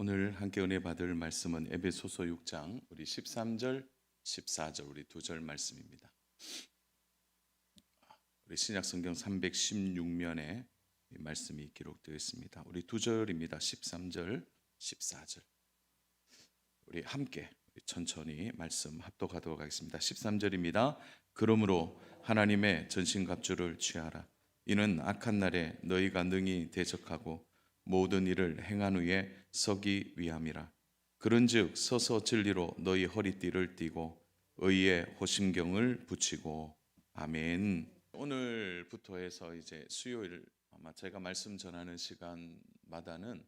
오늘 함께 은혜 받을 말씀은 에베소서 6장 우리 13절, 14절 우리 두 절 말씀입니다. 우리 신약 성경 316면에 이 말씀이 기록되어 있습니다. 우리 두 절입니다. 13절, 14절. 우리 함께 천천히 말씀 합독하도록 하겠습니다. 13절입니다. 그러므로 하나님의 전신갑주를 취하라. 이는 악한 날에 너희가 능히 대적하고 모든 일을 행한 후에 서기 위함이라. 그런즉 서서 진리로 너희 허리띠를 띠고 의의 호심경을 붙이고. 아멘. 오늘부터 해서 이제 수요일 아마 제가 말씀 전하는 시간마다는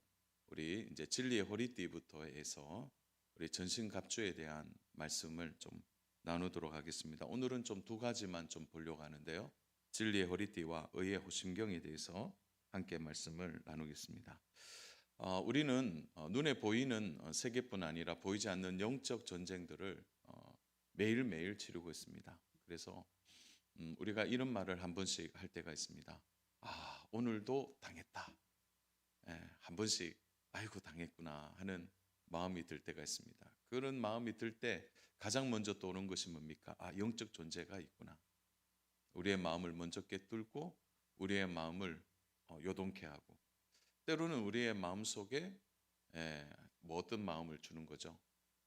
우리 이제 진리의 허리띠부터 해서 우리 전신갑주에 대한 말씀을 좀 나누도록 하겠습니다. 오늘은 좀 두 가지만 좀 보려고 하는데요. 진리의 허리띠와 의의 호심경에 대해서 함께 말씀을 나누겠습니다. 우리는 눈에 보이는 세계뿐 아니라 보이지 않는 영적 전쟁들을 매일매일 치르고 있습니다. 그래서 우리가 이런 말을 한 번씩 할 때가 있습니다. 오늘도 당했다. 한 번씩 아이고 당했구나 하는 마음이 들 때가 있습니다. 그런 마음이 들 때 가장 먼저 떠오르는 것이 뭡니까? 영적 존재가 있구나. 우리의 마음을 먼저 꿰뚫고 우리의 마음을 요동케 하고, 때로는 우리의 마음 속에 뭐 어떤 마음을 주는 거죠?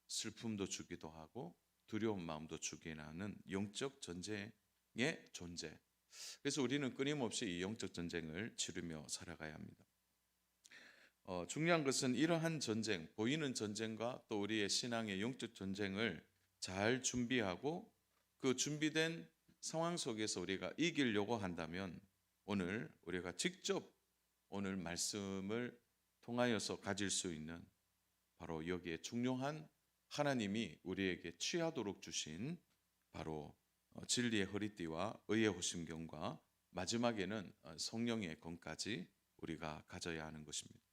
슬픔도 주기도 하고 두려운 마음도 주긴 하는 영적 전쟁의 존재. 그래서 우리는 끊임없이 이 영적 전쟁을 치르며 살아가야 합니다. 중요한 것은 이러한 전쟁, 보이는 전쟁과 또 우리의 신앙의 영적 전쟁을 잘 준비하고 그 준비된 상황 속에서 우리가 이기려고 한다면 오늘 우리가 직접 오늘 말씀을 통하여서 가질 수 있는 바로 여기에 중요한 하나님이 우리에게 취하도록 주신 바로 진리의 허리띠와 의의 호심경과 마지막에는 성령의 검까지 우리가 가져야 하는 것입니다.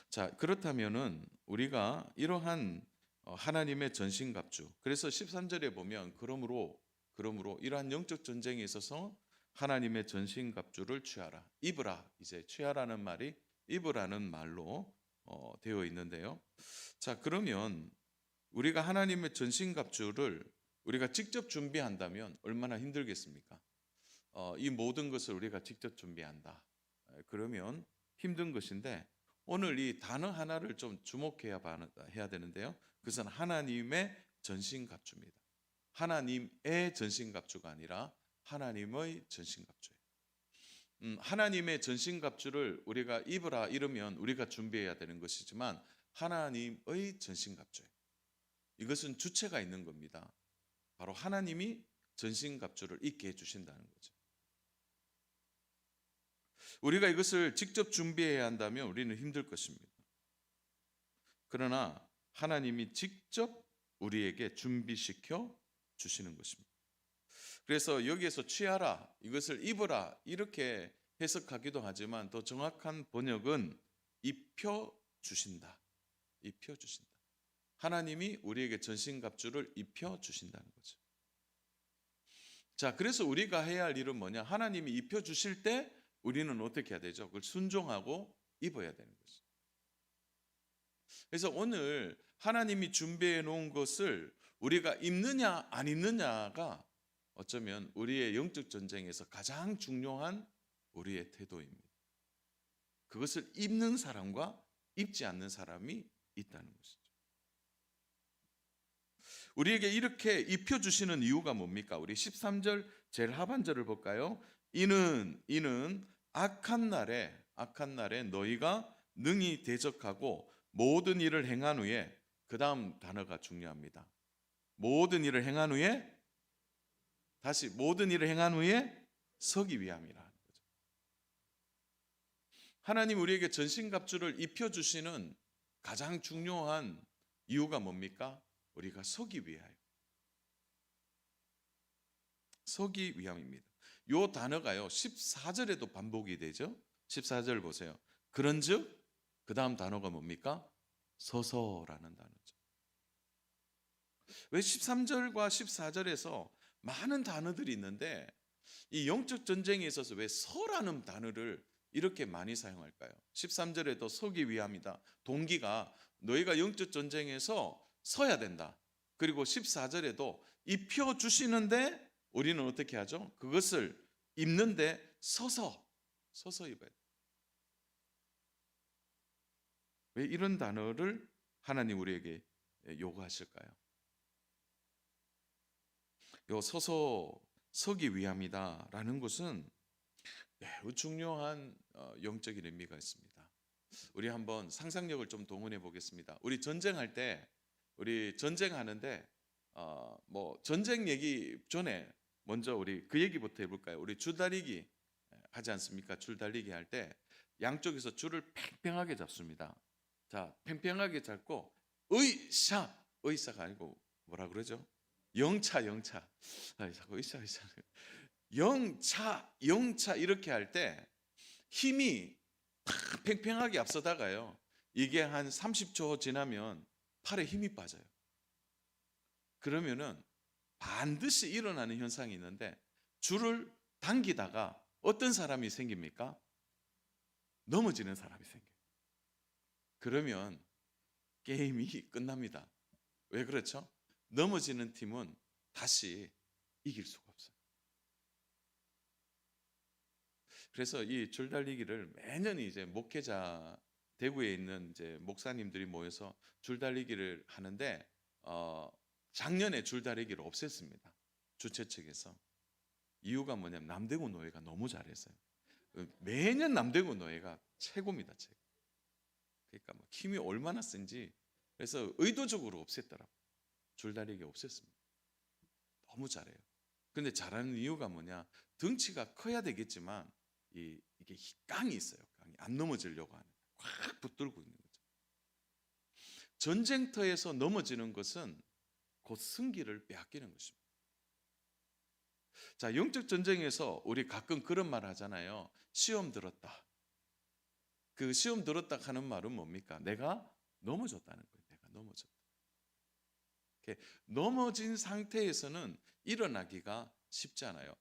자, 그렇다면은 우리가 이러한 하나님의 전신갑주, 그래서 13절에 보면 그러므로 이러한 영적 전쟁에 있어서 하나님의 전신갑주를 취하라. 입으라. 이제 취하라는 말이 입으라는 말로 되어 있는데요. 자, 그러면 우리가 하나님의 전신갑주를 우리가 직접 준비한다면 얼마나 힘들겠습니까? 이 모든 것을 우리가 직접 준비한다. 그러면 힘든 것인데 오늘 이 단어 하나를 좀 주목해야 되는데요. 그것은 하나님의 전신갑주입니다. 하나님의 전신갑주가 아니라 하나님의 전신갑주예요. 하나님의 전신갑주를 우리가 입으라 이러면 우리가 준비해야 되는 것이지만 하나님의 전신갑주예요. 이것은 주체가 있는 겁니다. 바로 하나님이 전신갑주를 입게 해주신다는 거죠. 우리가 이것을 직접 준비해야 한다면 우리는 힘들 것입니다. 그러나 하나님이 직접 우리에게 준비시켜 주시는 것입니다. 그래서 여기에서 취하라, 이것을 입으라 이렇게 해석하기도 하지만 더 정확한 번역은 입혀주신다. 입혀주신다. 하나님이 우리에게 전신갑주를 입혀주신다는 거죠. 자, 그래서 우리가 해야 할 일은 뭐냐? 하나님이 입혀주실 때 우리는 어떻게 해야 되죠? 그걸 순종하고 입어야 되는 거죠. 그래서 오늘 하나님이 준비해 놓은 것을 우리가 입느냐 안 입느냐가 어쩌면 우리의 영적 전쟁에서 가장 중요한 우리의 태도입니다. 그것을 입는 사람과 입지 않는 사람이 있다는 것이죠. 우리에게 이렇게 입혀주시는 이유가 뭡니까? 우리 13절 제일 하반절을 볼까요? 이는 악한 날에 너희가 능히 대적하고 모든 일을 행한 후에, 그 다음 단어가 중요합니다. 모든 일을 행한 후에, 다시 모든 일을 행한 후에 서기 위함이라 하는 거죠. 하나님 우리에게 전신갑주를 입혀주시는 가장 중요한 이유가 뭡니까? 우리가 서기 위하여. 서기 위함입니다. 이 단어가요 14절에도 반복이 되죠. 14절 보세요. 그런즉 그 다음 단어가 뭡니까? 서서라는 단어죠. 왜 13절과 14절에서 많은 단어들이 있는데 이 영적 전쟁에 있어서 왜 서라는 단어를 이렇게 많이 사용할까요? 13절에도 서기 위함이다. 동기가 너희가 영적 전쟁에서 서야 된다. 그리고 14절에도 입혀 주시는데 우리는 어떻게 하죠? 그것을 입는데 서서 입어야 돼. 왜 이런 단어를 하나님 우리에게 요구하실까요? 요 서기 위함이다라는 것은 매우 중요한 영적인 의미가 있습니다. 우리 한번 상상력을 좀 동원해 보겠습니다. 우리 전쟁할 때, 우리 전쟁하는데 뭐 전쟁 얘기 전에 먼저 우리 그 얘기부터 해볼까요? 우리 줄다리기 하지 않습니까? 줄다리기 할 때 양쪽에서 줄을 팽팽하게 잡습니다. 자, 팽팽하게 잡고 의사가 아니고 뭐라 그러죠? 영차. 자꾸 의사. 영차 이렇게 할 때 힘이 탁 팽팽하게 앞서다가요. 이게 한 30초 지나면 팔에 힘이 빠져요. 그러면은 반드시 일어나는 현상이 있는데 줄을 당기다가 어떤 사람이 생깁니까? 넘어지는 사람이 생겨요. 그러면 게임이 끝납니다. 왜 그렇죠? 넘어지는 팀은 다시 이길 수가 없어요. 그래서 이 줄달리기를 매년 이제 목회자 대구에 있는 이제 목사님들이 모여서 줄달리기를 하는데 작년에 줄달리기를 없앴습니다. 주최 측에서. 이유가 뭐냐면 남대구 노회가 너무 잘했어요. 매년 남대구 노회가 최고입니다. 최고. 그러니까 뭐 힘이 얼마나 센지 그래서 의도적으로 없앴더라고요. 줄다리기 없앴습니다. 너무 잘해요. 근데 잘하는 이유가 뭐냐? 덩치가 커야 되겠지만 이게 깡이 있어요. 깡이 안 넘어지려고 하는 꽉 붙들고 있는 거죠. 전쟁터에서 넘어지는 것은 곧 승기를 빼앗기는 것입니다. 자, 영적 전쟁에서 우리 가끔 그런 말 하잖아요. 시험 들었다. 그 시험 들었다 하는 말은 뭡니까? 내가 넘어졌다는 거예요. 내가 넘어졌다. 넘어진 상태에서는 일어나기가 쉽지 않아요.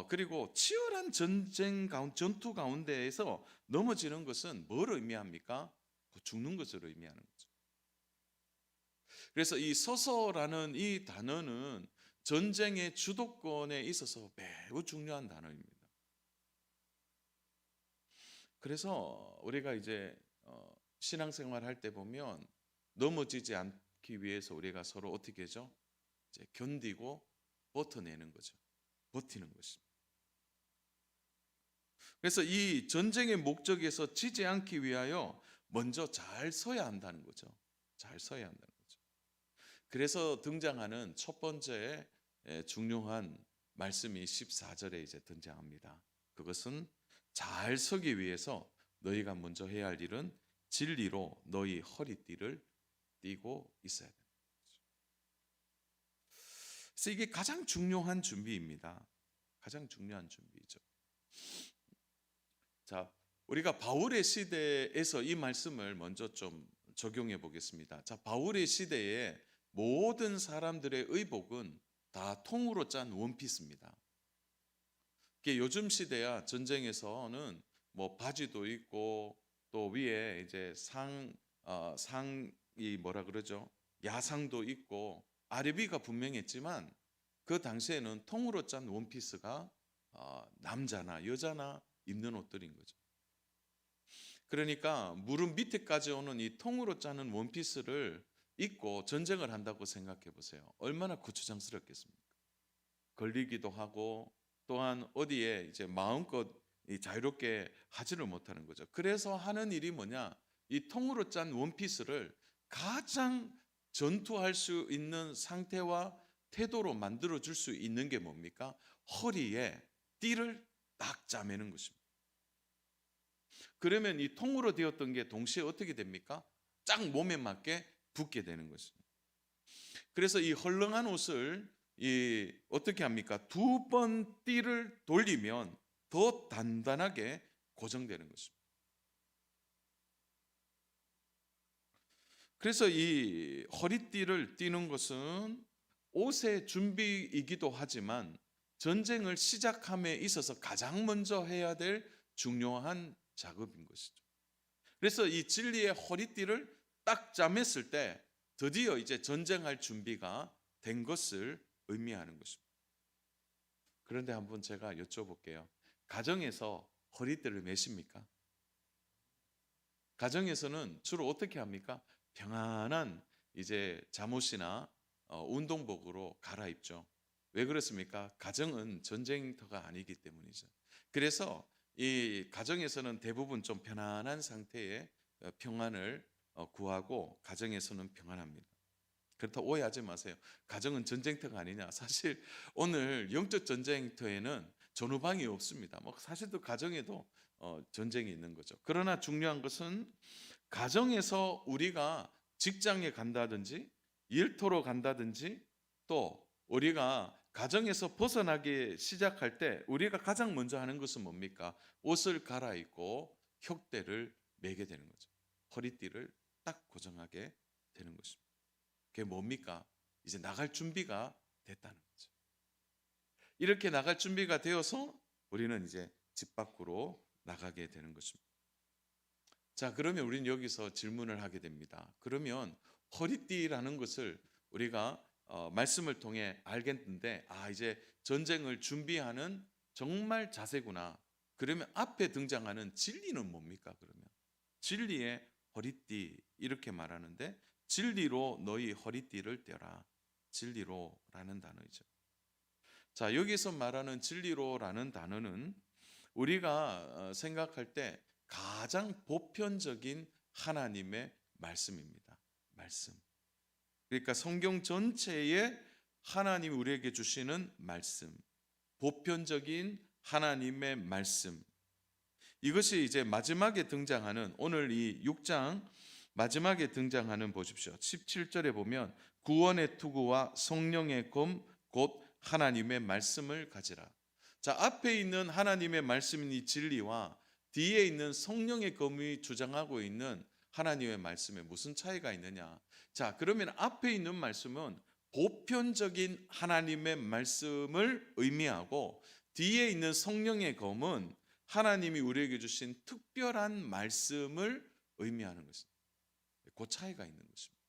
그리고 치열한 전투 가운데에서 넘어지는 것은 뭘 의미합니까? 죽는 것을 의미하는 거죠. 그래서 이 서서라는 이 단어는 전쟁의 주도권에 있어서 매우 중요한 단어입니다. 그래서 우리가 이제 신앙생활 할 때 보면 넘어지지 않기 위해서 우리가 서로 어떻게 하죠? 이제 견디고 버텨내는 거죠. 버티는 것입니다. 그래서 이 전쟁의 목적에서 지지 않기 위하여 먼저 잘 서야 한다는 거죠. 잘 서야 한다는 거죠. 그래서 등장하는 첫 번째 중요한 말씀이 14절에 이제 등장합니다. 그것은 잘 서기 위해서 너희가 먼저 해야 할 일은 진리로 너희 허리띠를 띠고 있어야 됩니다. 그래서 이게 가장 중요한 준비입니다. 가장 중요한 준비죠. 자, 우리가 바울의 시대에서 이 말씀을 먼저 좀 적용해 보겠습니다. 자, 바울의 시대에 모든 사람들의 의복은 다 통으로 짠 원피스입니다. 요즘 시대야 전쟁에서는 뭐 바지도 있고 또 위에 이제 상이 뭐라 그러죠? 야상도 있고 아래비가 분명했지만 그 당시에는 통으로 짠 원피스가 남자나 여자나 입는 옷들인 거죠. 그러니까 무릎 밑에까지 오는 이 통으로 짜는 원피스를 입고 전쟁을 한다고 생각해 보세요. 얼마나 거추장스럽겠습니까? 걸리기도 하고 또한 어디에 이제 마음껏 자유롭게 하지를 못하는 거죠. 그래서 하는 일이 뭐냐? 이 통으로 짠 원피스를 가장 전투할 수 있는 상태와 태도로 만들어 줄 수 있는 게 뭡니까? 허리에 띠를 딱 짜매는 것입니다. 그러면 이 통으로 되었던 게 동시에 어떻게 됩니까? 쫙 몸에 맞게 붙게 되는 것입니다. 그래서 이 헐렁한 옷을 어떻게 합니까? 2번 띠를 돌리면 더 단단하게 고정되는 것입니다. 그래서 이 허리띠를 띠는 것은 옷의 준비이기도 하지만 전쟁을 시작함에 있어서 가장 먼저 해야 될 중요한 작업인 것이죠. 그래서 이 진리의 허리띠를 딱 잠했을 때 드디어 이제 전쟁할 준비가 된 것을 의미하는 것입니다. 그런데 한번 제가 여쭤볼게요. 가정에서 허리띠를 매십니까? 가정에서는 주로 어떻게 합니까? 평안한 이제 잠옷이나 운동복으로 갈아입죠. 왜 그렇습니까? 가정은 전쟁터가 아니기 때문이죠. 그래서 이 가정에서는 대부분 좀 편안한 상태의 평안을 구하고 가정에서는 평안합니다. 그렇다고 오해하지 마세요. 가정은 전쟁터가 아니냐. 사실 오늘 영적 전쟁터에는 전후방이 없습니다. 뭐 사실 또 가정에도 전쟁이 있는 거죠. 그러나 중요한 것은 가정에서 우리가 직장에 간다든지 일터로 간다든지 또 우리가 가정에서 벗어나기 시작할 때 우리가 가장 먼저 하는 것은 뭡니까? 옷을 갈아입고 혓대를 매게 되는 거죠. 허리띠를 딱 고정하게 되는 것입니다. 그게 뭡니까? 이제 나갈 준비가 됐다는 거죠. 이렇게 나갈 준비가 되어서 우리는 이제 집 밖으로 나가게 되는 것입니다. 자, 그러면 우리는 여기서 질문을 하게 됩니다. 그러면 허리띠라는 것을 우리가 말씀을 통해 알겠는데, 이제 전쟁을 준비하는 정말 자세구나. 그러면 앞에 등장하는 진리는 뭡니까? 그러면 진리의 허리띠 이렇게 말하는데, 진리로 너희 허리띠를 떼라. 진리로라는 단어이죠. 자, 여기서 말하는 진리로라는 단어는 우리가 생각할 때 가장 보편적인 하나님의 말씀입니다. 말씀. 그러니까 성경 전체에 하나님이 우리에게 주시는 말씀. 보편적인 하나님의 말씀. 이것이 이제 마지막에 등장하는 오늘 이 6장 마지막에 등장하는 보십시오. 17절에 보면 구원의 투구와 성령의 검 곧 하나님의 말씀을 가지라. 자, 앞에 있는 하나님의 말씀인 이 진리와 뒤에 있는 성령의 검이 주장하고 있는 하나님의 말씀에 무슨 차이가 있느냐? 자, 그러면 앞에 있는 말씀은 보편적인 하나님의 말씀을 의미하고 뒤에 있는 성령의 검은 하나님이 우리에게 주신 특별한 말씀을 의미하는 것입니다. 그 차이가 있는 것입니다.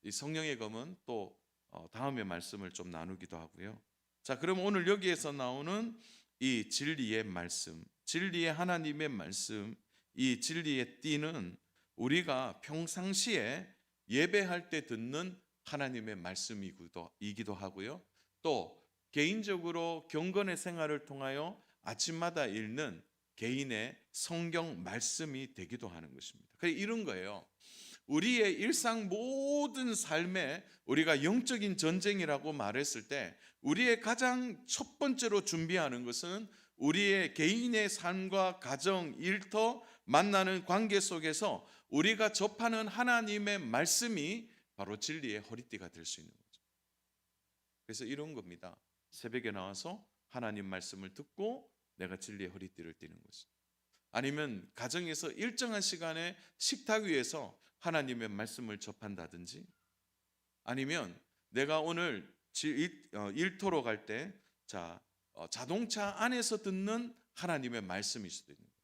이 성령의 검은 또 다음의 말씀을 좀 나누기도 하고요. 자, 그럼 오늘 여기에서 나오는 이 진리의 말씀, 진리의 하나님의 말씀, 이 진리의 띠는 우리가 평상시에 예배할 때 듣는 하나님의 말씀이기도 하고요. 또 개인적으로 경건의 생활을 통하여 아침마다 읽는 개인의 성경 말씀이 되기도 하는 것입니다. 그래서 이런 거예요. 우리의 일상 모든 삶에 우리가 영적인 전쟁이라고 말했을 때 우리의 가장 첫 번째로 준비하는 것은 우리의 개인의 삶과 가정, 일터, 만나는 관계 속에서 우리가 접하는 하나님의 말씀이 바로 진리의 허리띠가 될 수 있는 거죠. 그래서 이런 겁니다. 새벽에 나와서 하나님 말씀을 듣고 내가 진리의 허리띠를 띠는 거죠. 아니면 가정에서 일정한 시간에 식탁 위에서 하나님의 말씀을 접한다든지, 아니면 내가 오늘 일터로 갈 때 자동차 안에서 듣는 하나님의 말씀일 수도 있는 거예요.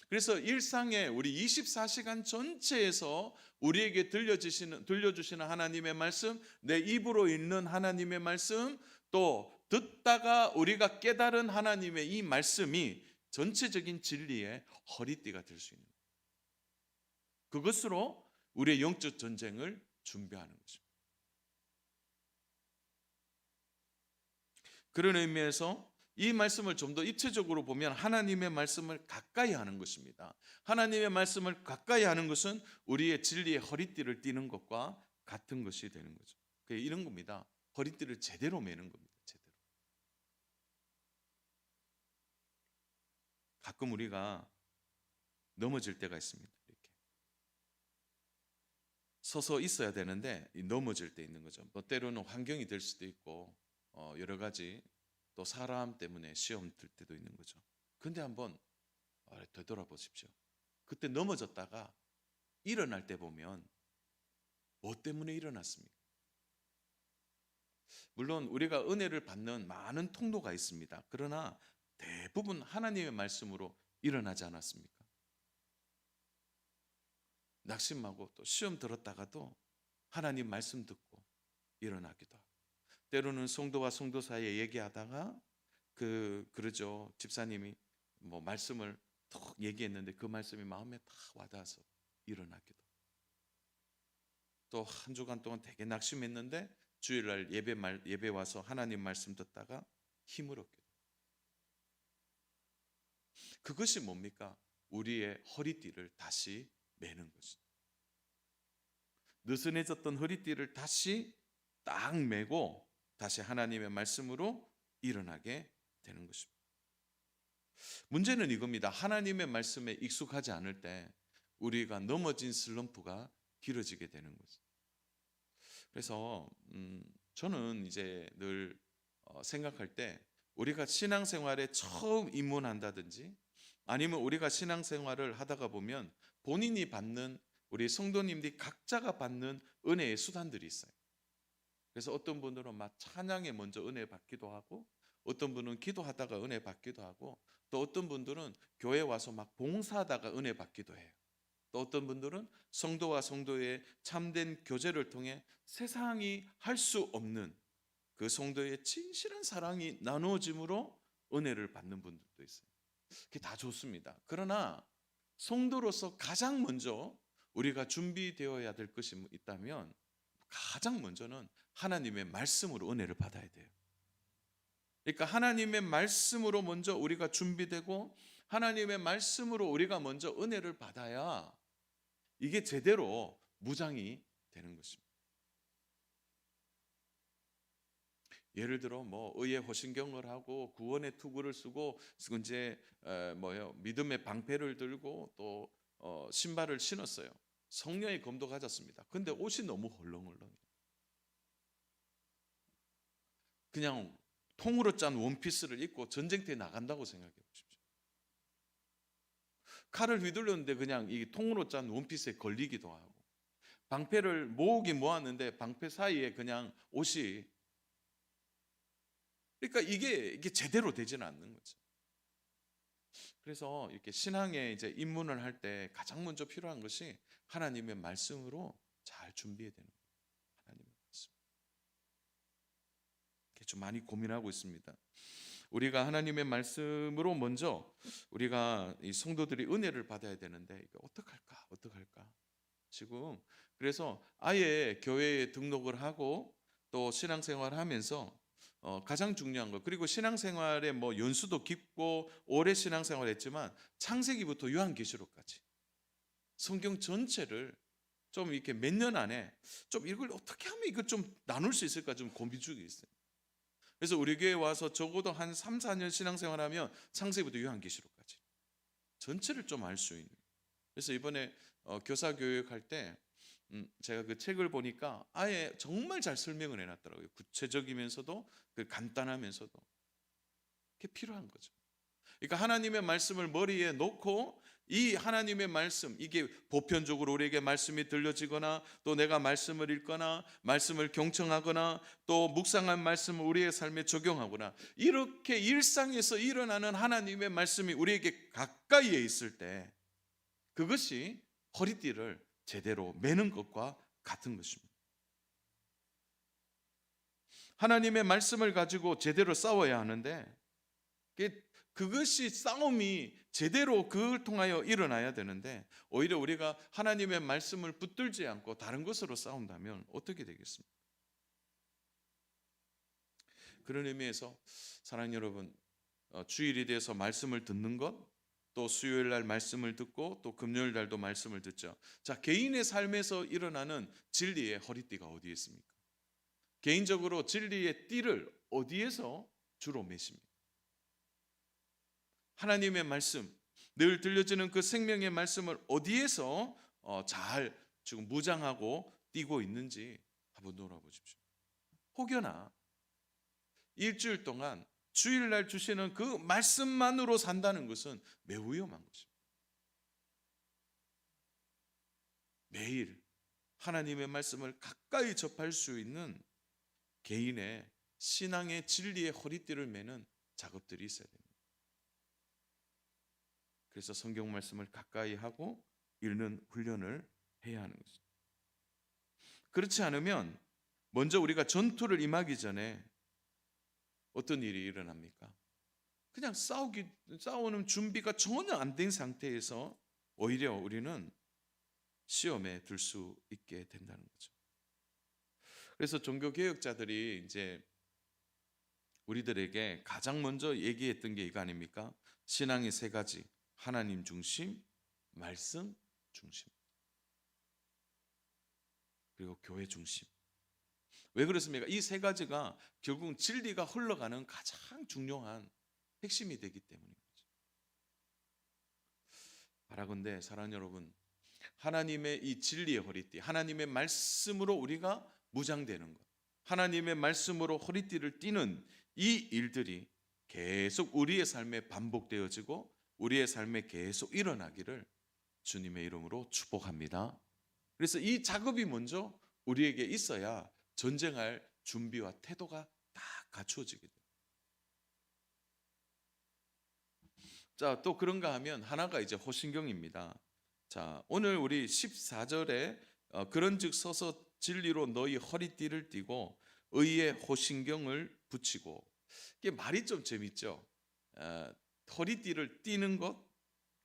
그래서 일상에 우리 24시간 전체에서 우리에게 들려주시는 하나님의 말씀, 내 입으로 읽는 하나님의 말씀, 또 듣다가 우리가 깨달은 하나님의 이 말씀이 전체적인 진리의 허리띠가 될 수 있는 거예요. 그것으로 우리의 영적 전쟁을 준비하는 것입니다. 그런 의미에서 이 말씀을 좀 더 입체적으로 보면 하나님의 말씀을 가까이 하는 것입니다. 하나님의 말씀을 가까이 하는 것은 우리의 진리의 허리띠를 띠는 것과 같은 것이 되는 거죠. 이런 겁니다. 허리띠를 제대로 매는 겁니다. 제대로. 가끔 우리가 넘어질 때가 있습니다. 이렇게 서서 있어야 되는데 넘어질 때 있는 거죠. 뭐 때로는 환경이 될 수도 있고 여러 가지 또 사람 때문에 시험 들 때도 있는 거죠. 근데 한번 되돌아보십시오. 그때 넘어졌다가 일어날 때 보면 뭐 때문에 일어났습니까? 물론 우리가 은혜를 받는 많은 통로가 있습니다. 그러나 대부분 하나님의 말씀으로 일어나지 않았습니까? 낙심하고 또 시험 들었다가도 하나님 말씀 듣고 일어나기도 하고, 때로는 성도와 성도 사이에 얘기하다가 그러죠. 집사님이 뭐 말씀을 톡 얘기했는데 그 말씀이 마음에 딱 와닿아서 일어나기도 하고, 또 한 주간 동안 되게 낙심했는데 주일날 예배 와서 하나님 말씀 듣다가 힘을 얻게 돼요. 그것이 뭡니까? 우리의 허리띠를 다시 매는 것이죠. 느슨해졌던 허리띠를 다시 딱 매고 다시 하나님의 말씀으로 일어나게 되는 것입니다. 문제는 이겁니다. 하나님의 말씀에 익숙하지 않을 때 우리가 넘어진 슬럼프가 길어지게 되는 거죠. 그래서 저는 이제 늘 생각할 때 우리가 신앙생활에 처음 입문한다든지 아니면 우리가 신앙생활을 하다가 보면 본인이 받는, 우리 성도님들이 각자가 받는 은혜의 수단들이 있어요. 그래서 어떤 분들은 막 찬양에 먼저 은혜 받기도 하고, 어떤 분은 기도하다가 은혜 받기도 하고, 또 어떤 분들은 교회 와서 막 봉사하다가 은혜 받기도 해요. 또 어떤 분들은 성도와 성도의 참된 교제를 통해 세상이 할 수 없는 그 성도의 진실한 사랑이 나누어짐으로 은혜를 받는 분들도 있어요. 그게 다 좋습니다. 그러나 성도로서 가장 먼저 우리가 준비되어야 될 것이 있다면 가장 먼저는 하나님의 말씀으로 은혜를 받아야 돼요. 그러니까 하나님의 말씀으로 먼저 우리가 준비되고 하나님의 말씀으로 우리가 먼저 은혜를 받아야 이게 제대로 무장이 되는 것입니다. 예를 들어 뭐 의의 호신경을 하고 구원의 투구를 쓰고 이제 믿음의 방패를 들고 또 신발을 신었어요. 성령의 검도 가졌습니다. 근데 옷이 너무 헐렁헐렁해요. 그냥 통으로 짠 원피스를 입고 전쟁터에 나간다고 생각해 보십시오. 칼을 휘둘렀는데 그냥 이 통으로 짠 원피스에 걸리기도 하고, 방패를 모으긴 모았는데 방패 사이에 그냥 옷이, 그러니까 이게 제대로 되지는 않는 거죠. 그래서 이렇게 신앙에 이제 입문을 할 때 가장 먼저 필요한 것이 하나님의 말씀으로 잘 준비해야 되는 거예요. 하나님의 말씀. 이렇게 좀 많이 고민하고 있습니다. 우리가 하나님의 말씀으로 먼저 우리가 이 성도들이 은혜를 받아야 되는데 이거 어떡할까? 지금 그래서 아예 교회에 등록을 하고 또 신앙생활을 하면서 가장 중요한 거, 그리고 신앙생활에 뭐 연수도 깊고 오래 신앙생활했지만 창세기부터 요한계시록까지 성경 전체를 좀 이렇게 몇 년 안에 좀 이걸 어떻게 하면 이걸 좀 나눌 수 있을까 좀 고민 중에 있어요. 그래서 우리 교회 와서 적어도 한 3, 4년 신앙생활하면 창세기부터 요한계시록까지 전체를 좀 알 수 있는. 그래서 이번에 교사 교육할 때 제가 그 책을 보니까 아예 정말 잘 설명을 해놨더라고요. 구체적이면서도 간단하면서도 그게 필요한 거죠. 그러니까 하나님의 말씀을 머리에 놓고 이 하나님의 말씀, 이게 보편적으로 우리에게 말씀이 들려지거나 또 내가 말씀을 읽거나 말씀을 경청하거나 또 묵상한 말씀을 우리의 삶에 적용하거나 이렇게 일상에서 일어나는 하나님의 말씀이 우리에게 가까이에 있을 때 그것이 허리띠를 제대로 매는 것과 같은 것입니다. 하나님의 말씀을 가지고 제대로 싸워야 하는데 그것이 싸움이 제대로 그걸 통하여 일어나야 되는데 오히려 우리가 하나님의 말씀을 붙들지 않고 다른 것으로 싸운다면 어떻게 되겠습니까? 그런 의미에서 사랑하는 여러분, 주일이 돼서 말씀을 듣는 것, 또 수요일 날 말씀을 듣고 또 금요일 날도 말씀을 듣죠. 자, 개인의 삶에서 일어나는 진리의 허리띠가 어디에 있습니까? 개인적으로 진리의 띠를 어디에서 주로 매십니까? 하나님의 말씀, 늘 들려지는 그 생명의 말씀을 어디에서 잘 지금 무장하고 띄고 있는지 한번 놀아보십시오. 혹여나 일주일 동안 주일날 주시는 그 말씀만으로 산다는 것은 매우 위험한 것입니다. 매일 하나님의 말씀을 가까이 접할 수 있는 개인의 신앙의 진리의 허리띠를 매는 작업들이 있어야 됩니다. 그래서 성경 말씀을 가까이 하고 읽는 훈련을 해야 하는 거죠. 그렇지 않으면 먼저 우리가 전투를 임하기 전에 어떤 일이 일어납니까? 그냥 싸우는 준비가 전혀 안 된 상태에서 오히려 우리는 시험에 들 수 있게 된다는 거죠. 그래서 종교 개혁자들이 이제 우리들에게 가장 먼저 얘기했던 게 이거 아닙니까? 신앙의 세 가지. 하나님 중심, 말씀 중심, 그리고 교회 중심. 왜 그렇습니까? 이 세 가지가 결국은 진리가 흘러가는 가장 중요한 핵심이 되기 때문인 거죠. 바라건대 사랑하는 여러분, 하나님의 이 진리의 허리띠, 하나님의 말씀으로 우리가 무장되는 것, 하나님의 말씀으로 허리띠를 띠는 이 일들이 계속 우리의 삶에 반복되어지고 우리의 삶에 계속 일어나기를 주님의 이름으로 축복합니다. 그래서 이 작업이 먼저 우리에게 있어야 전쟁할 준비와 태도가 다 갖추어지게 돼요. 자, 또 그런가 하면 하나가 이제 호신경입니다. 자, 오늘 우리 14절에 그런즉 서서 진리로 너희 허리띠를 띠고 의의 호신경을 붙이고, 이게 말이 좀 재밌죠. 허리띠를 띠는 것,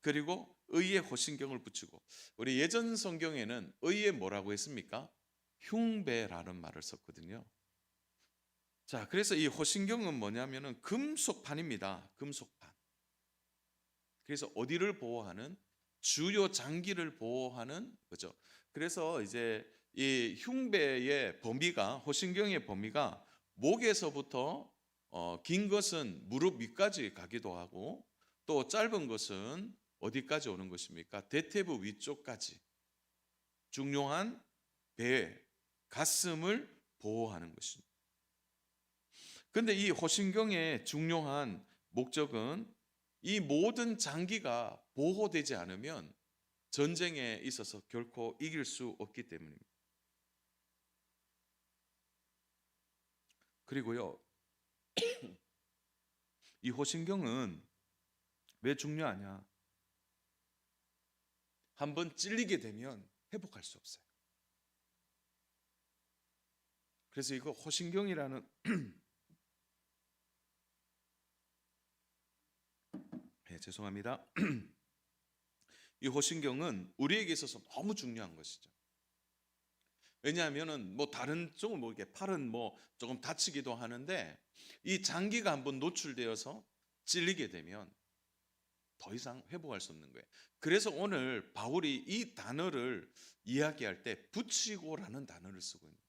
그리고 의의 호신경을 붙이고, 우리 예전 성경에는 의의 뭐라고 했습니까? 흉배라는 말을 썼거든요. 자, 그래서 이 호신경은 뭐냐면은 금속판입니다. 금속판. 그래서 어디를 보호하는? 주요 장기를 보호하는 거죠. 그래서 이제 이 흉배의 범위가, 호신경의 범위가 목에서부터 긴 것은 무릎 위까지 가기도 하고, 또 짧은 것은 어디까지 오는 것입니까? 대퇴부 위쪽까지 중요한 배, 가슴을 보호하는 것입니다. 그런데 이 호신경의 중요한 목적은 이 모든 장기가 보호되지 않으면 전쟁에 있어서 결코 이길 수 없기 때문입니다. 그리고요, 이 호신경은 왜 중요하냐? 한번 찔리게 되면 회복할 수 없어요. 그래서 이거 호신경이라는 네, 죄송합니다. 이 호신경은 우리에게 있어서 너무 중요한 것이죠. 왜냐하면은 뭐 다른 쪽은 뭐 이렇게 팔은 뭐 조금 다치기도 하는데, 이 장기가 한번 노출되어서 찔리게 되면 더 이상 회복할 수 없는 거예요. 그래서 오늘 바울이 이 단어를 이야기할 때 붙이고라는 단어를 쓰고 있는 거예요.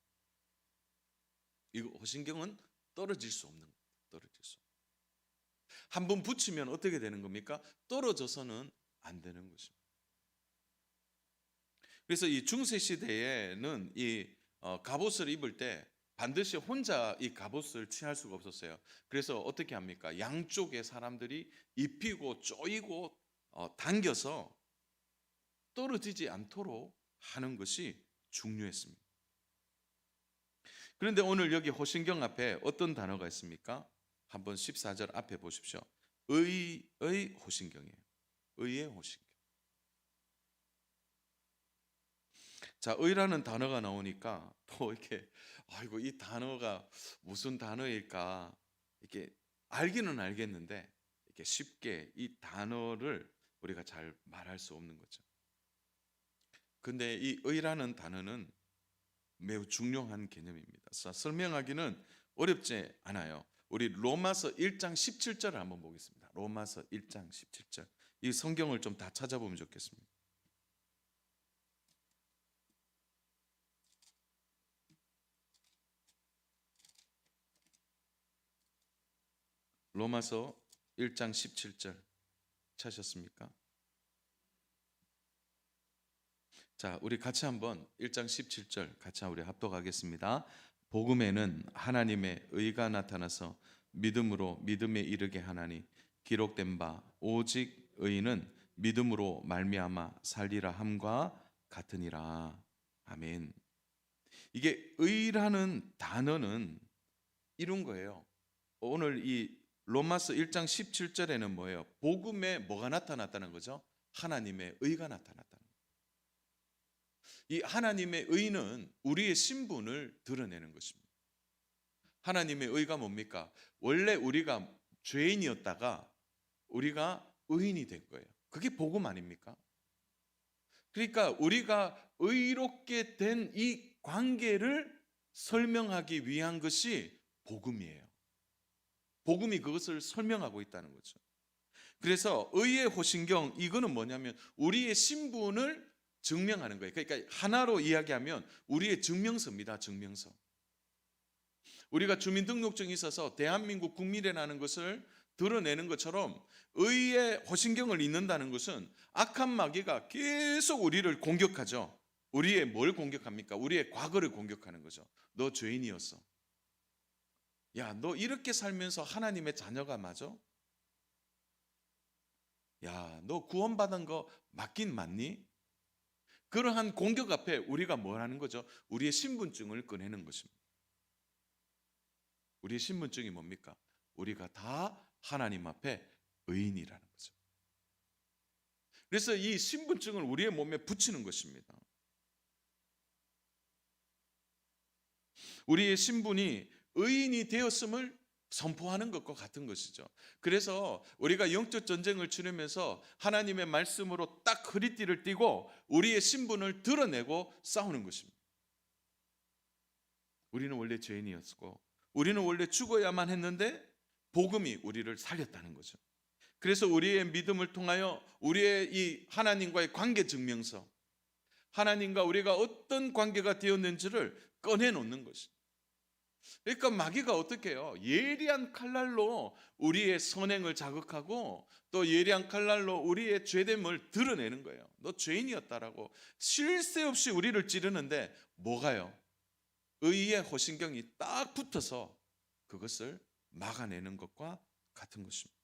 이 호신경은 떨어질 수 없는 거예요. 떨어질 수. 한번 붙이면 어떻게 되는 겁니까? 떨어져서는 안 되는 것입니다. 그래서 이 중세 시대에는 이 갑옷을 입을 때 반드시 혼자 이 갑옷을 취할 수가 없었어요. 그래서 어떻게 합니까? 양쪽에 사람들이 입히고 조이고 당겨서 떨어지지 않도록 하는 것이 중요했습니다. 그런데 오늘 여기 호신경 앞에 어떤 단어가 있습니까? 한번 14절 앞에 보십시오. 의의 호신경이에요. 의의 호신경. 자, 의라는 단어가 나오니까 또 이렇게 아이고 이 단어가 무슨 단어일까 이렇게 알기는 알겠는데 이렇게 쉽게 이 단어를 우리가 잘 말할 수 없는 거죠. 근데 이 의라는 단어는 매우 중요한 개념입니다. 설명하기는 어렵지 않아요. 우리 로마서 1장 17절을 한번 보겠습니다. 로마서 1장 17절. 이 성경을 좀 다 찾아보면 좋겠습니다. 로마서 1장 17절 찾으셨습니까? 자, 우리 같이 한번 1장 17절 같이 우리 합독하겠습니다. 복음에는 하나님의 의가 나타나서 믿음으로 믿음에 이르게 하나니 기록된 바 오직 의인은 믿음으로 말미암아 살리라 함과 같으니라. 아멘. 이게 의라는 단어는 이런 거예요. 오늘 이 로마서 1장 17절에는 뭐예요? 복음에 뭐가 나타났다는 거죠? 하나님의 의가 나타났다는 거예요. 이 하나님의 의는 우리의 신분을 드러내는 것입니다. 하나님의 의가 뭡니까? 원래 우리가 죄인이었다가 우리가 의인이 된 거예요. 그게 복음 아닙니까? 그러니까 우리가 의롭게 된 이 관계를 설명하기 위한 것이 복음이에요. 복음이 그것을 설명하고 있다는 거죠. 그래서 의의 호신경, 이거는 뭐냐면 우리의 신분을 증명하는 거예요. 그러니까 하나로 이야기하면 우리의 증명서입니다. 증명서. 우리가 주민등록증이 있어서 대한민국 국민이라는 것을 드러내는 것처럼 의의 호신경을 잇는다는 것은 악한 마귀가 계속 우리를 공격하죠. 우리의 뭘 공격합니까? 우리의 과거를 공격하는 거죠. 너 죄인이었어. 야, 너 이렇게 살면서 하나님의 자녀가 맞아? 야, 너 구원받은 거 맞긴 맞니? 그러한 공격 앞에 우리가 뭘 하는 거죠? 우리의 신분증을 꺼내는 것입니다. 우리의 신분증이 뭡니까? 우리가 다 하나님 앞에 의인이라는 거죠. 그래서 이 신분증을 우리의 몸에 붙이는 것입니다. 우리의 신분이 의인이 되었음을 선포하는 것과 같은 것이죠. 그래서 우리가 영적 전쟁을 치르면서 하나님의 말씀으로 딱 허리띠를 띠고 우리의 신분을 드러내고 싸우는 것입니다. 우리는 원래 죄인이었고 우리는 원래 죽어야만 했는데 복음이 우리를 살렸다는 거죠. 그래서 우리의 믿음을 통하여 우리의 이 하나님과의 관계 증명서, 하나님과 우리가 어떤 관계가 되었는지를 꺼내놓는 것입니다. 그러니까 마귀가 어떻게 해요? 예리한 칼날로 우리의 선행을 자극하고 또 예리한 칼날로 우리의 죄됨을 드러내는 거예요. 너 죄인이었다라고 쉴 새 없이 우리를 찌르는데 뭐가요? 의의 호신경이 딱 붙어서 그것을 막아내는 것과 같은 것입니다.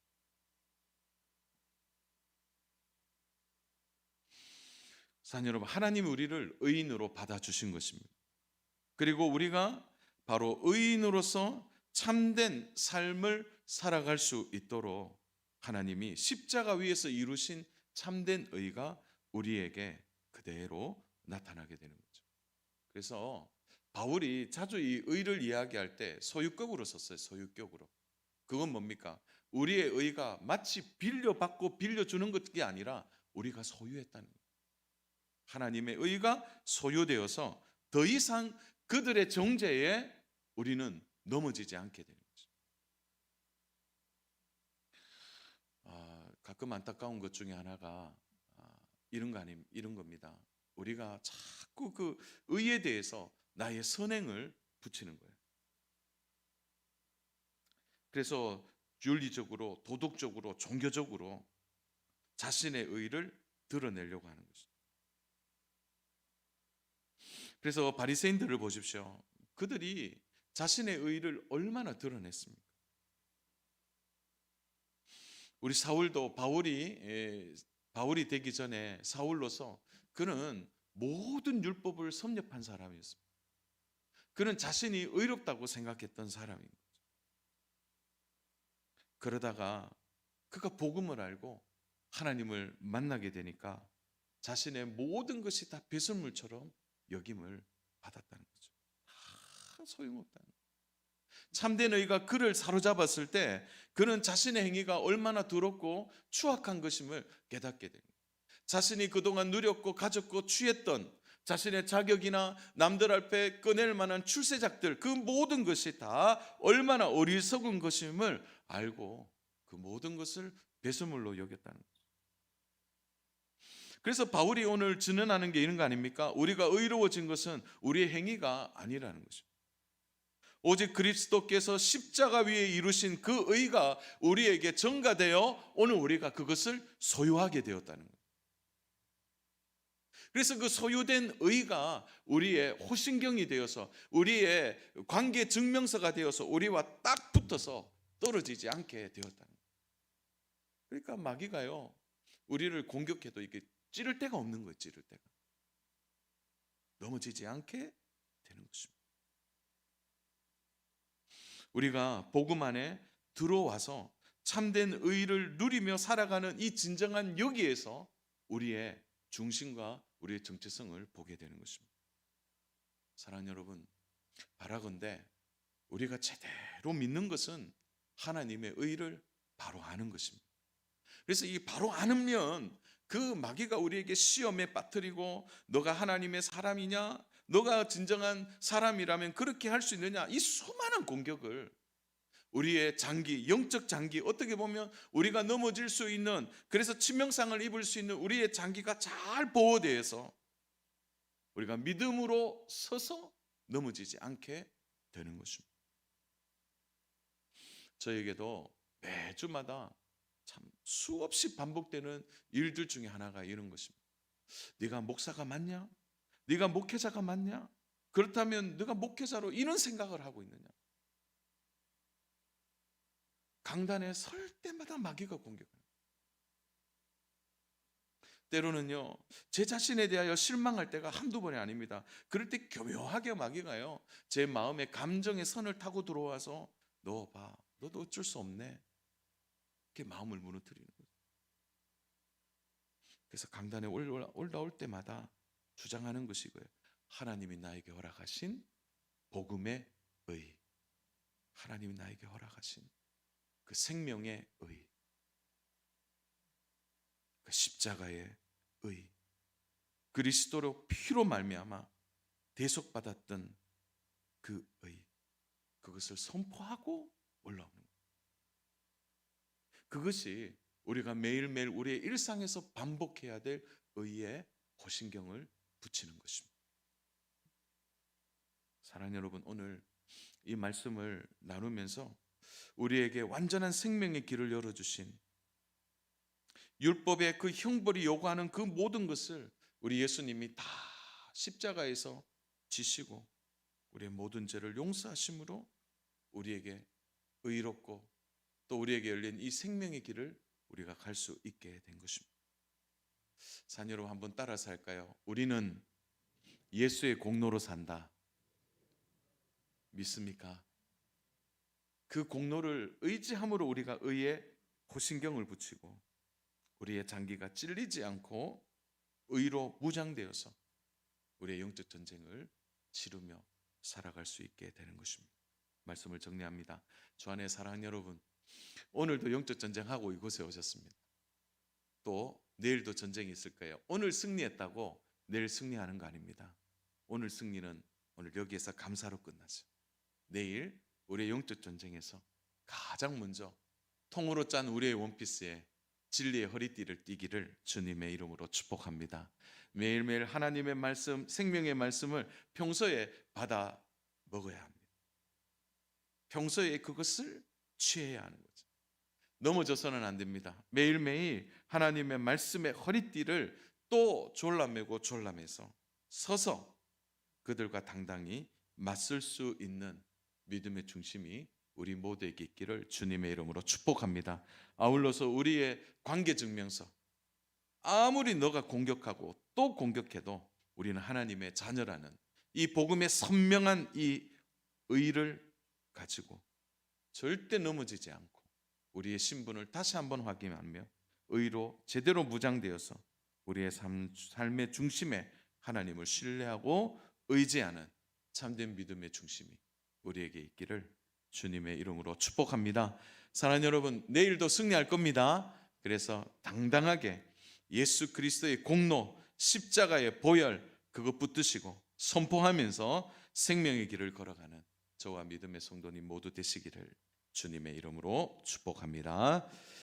사랑 여러분, 하나님이 우리를 의인으로 받아주신 것입니다. 그리고 우리가 바로 의인으로서 참된 삶을 살아갈 수 있도록 하나님이 십자가 위에서 이루신 참된 의가 우리에게 그대로 나타나게 되는 거죠. 그래서 바울이 자주 이 의를 이야기할 때 소유격으로 썼어요. 소유격으로. 그건 뭡니까? 우리의 의가 마치 빌려받고 빌려주는 것이 아니라 우리가 소유했다는 거예요. 하나님의 의가 소유되어서 더 이상 그들의 정죄에 우리는 넘어지지 않게 되는 거죠. 가끔 안타까운 것 중에 하나가 이런 겁니다. 우리가 자꾸 그 의에 대해서 나의 선행을 붙이는 거예요. 그래서 윤리적으로, 도덕적으로, 종교적으로 자신의 의를 드러내려고 하는 것이죠. 그래서 바리새인들을 보십시오. 그들이 자신의 의를 얼마나 드러냈습니까? 우리 사울도 바울이 되기 전에 사울로서 그는 모든 율법을 섭렵한 사람이었습니다. 그는 자신이 의롭다고 생각했던 사람인 거죠. 그러다가 그가 복음을 알고 하나님을 만나게 되니까 자신의 모든 것이 다 배설물처럼 여김을 받았다는 거죠. 소용없다는 거예요. 참된 의가 그를 사로잡았을 때 그는 자신의 행위가 얼마나 더럽고 추악한 것임을 깨닫게 됩니다. 자신이 그동안 누렸고 가졌고 취했던 자신의 자격이나 남들 앞에 꺼낼 만한 출세작들, 그 모든 것이 다 얼마나 어리석은 것임을 알고 그 모든 것을 배설물로 여겼다는 거죠. 그래서 바울이 오늘 증언하는 게 이런 거 아닙니까? 우리가 의로워진 것은 우리의 행위가 아니라는 거죠. 오직 그리스도께서 십자가 위에 이루신 그 의가 우리에게 전가되어 오늘 우리가 그것을 소유하게 되었다는 거예요. 그래서 그 소유된 의가 우리의 호신경이 되어서 우리의 관계 증명서가 되어서 우리와 딱 붙어서 떨어지지 않게 되었다는 거예요. 그러니까 마귀가요, 우리를 공격해도 이게 찌를 데가 없는 거예요. 찌를 데가. 넘어지지 않게 되는 것입니다. 우리가 복음 안에 들어와서 참된 의를 누리며 살아가는 이 진정한 여기에서 우리의 중심과 우리의 정체성을 보게 되는 것입니다. 사랑하는 여러분, 바라건대 우리가 제대로 믿는 것은 하나님의 의를 바로 아는 것입니다. 그래서 이 바로 아는 그 마귀가 우리에게 시험에 빠뜨리고 너가 하나님의 사람이냐, 너가 진정한 사람이라면 그렇게 할 수 있느냐, 이 수많은 공격을 우리의 장기, 영적 장기, 어떻게 보면 우리가 넘어질 수 있는, 그래서 치명상을 입을 수 있는 우리의 장기가 잘 보호되어서 우리가 믿음으로 서서 넘어지지 않게 되는 것입니다. 저에게도 매주마다 참 수없이 반복되는 일들 중에 하나가 이런 것입니다. 네가 목사가 맞냐? 네가 목회자가 맞냐? 그렇다면 네가 목회자로 이런 생각을 하고 있느냐? 강단에 설 때마다 마귀가 공격합니다. 때로는요, 제 자신에 대하여 실망할 때가 한두 번이 아닙니다. 그럴 때 교묘하게 마귀가요, 제 마음의 감정의 선을 타고 들어와서 너 봐, 너도 어쩔 수 없네, 이렇게 마음을 무너뜨리는 거죠. 그래서 강단에 올라올 때마다 주장하는 것이 이거예요. 하나님이 나에게 허락하신 복음의 의, 하나님이 나에게 허락하신 그 생명의 의, 그 십자가의 의, 그리스도로 피로 말미암아 대속받았던 그 의, 그것을 선포하고 올라오는 거예요. 그것이 우리가 매일매일 우리의 일상에서 반복해야 될 의의 호신경을 붙이는 것입니다. 사랑하는 여러분, 오늘 이 말씀을 나누면서 우리에게 완전한 생명의 길을 열어주신 율법의 그 형벌이 요구하는 그 모든 것을 우리 예수님이 다 십자가에서 지시고 우리의 모든 죄를 용서하심으로 우리에게 의롭고 또 우리에게 열린 이 생명의 길을 우리가 갈 수 있게 된 것입니다. 자녀 여러분, 한번 따라서 할까요? 우리는 예수의 공로로 산다. 믿습니까? 그 공로를 의지함으로 우리가 의의 호신경을 붙이고 우리의 장기가 찔리지 않고 의로 무장되어서 우리의 영적 전쟁을 치르며 살아갈 수 있게 되는 것입니다. 말씀을 정리합니다. 주 안에 사랑하는 여러분, 오늘도 영적 전쟁하고 이곳에 오셨습니다. 또 내일도 전쟁이 있을 거예요. 오늘 승리했다고 내일 승리하는 거 아닙니다. 오늘 승리는 오늘 여기에서 감사로 끝나죠. 내일 우리의 영적 전쟁에서 가장 먼저 통으로 짠 우리의 원피스에 진리의 허리띠를 띠기를 주님의 이름으로 축복합니다. 매일매일 하나님의 말씀, 생명의 말씀을 평소에 받아 먹어야 합니다. 평소에 그것을 취해야 하는 거죠. 넘어져서는 안 됩니다. 매일매일 하나님의 말씀의 허리띠를 또 졸라매고 졸라매서 서서 그들과 당당히 맞설 수 있는 믿음의 중심이 우리 모두에게 있기를 주님의 이름으로 축복합니다. 아울러서 우리의 관계 증명서, 아무리 너가 공격하고 또 공격해도 우리는 하나님의 자녀라는 이 복음의 선명한 이 의를 가지고 절대 넘어지지 않고 우리의 신분을 다시 한번 확인하며 의로 제대로 무장되어서 우리의 삶의 중심에 하나님을 신뢰하고 의지하는 참된 믿음의 중심이 우리에게 있기를 주님의 이름으로 축복합니다. 사랑하는 여러분, 내일도 승리할 겁니다. 그래서 당당하게 예수 그리스도의 공로, 십자가의 보혈, 그것 붙드시고 선포하면서 생명의 길을 걸어가는 저와 믿음의 성도님 모두 되시기를 주님의 이름으로 축복합니다.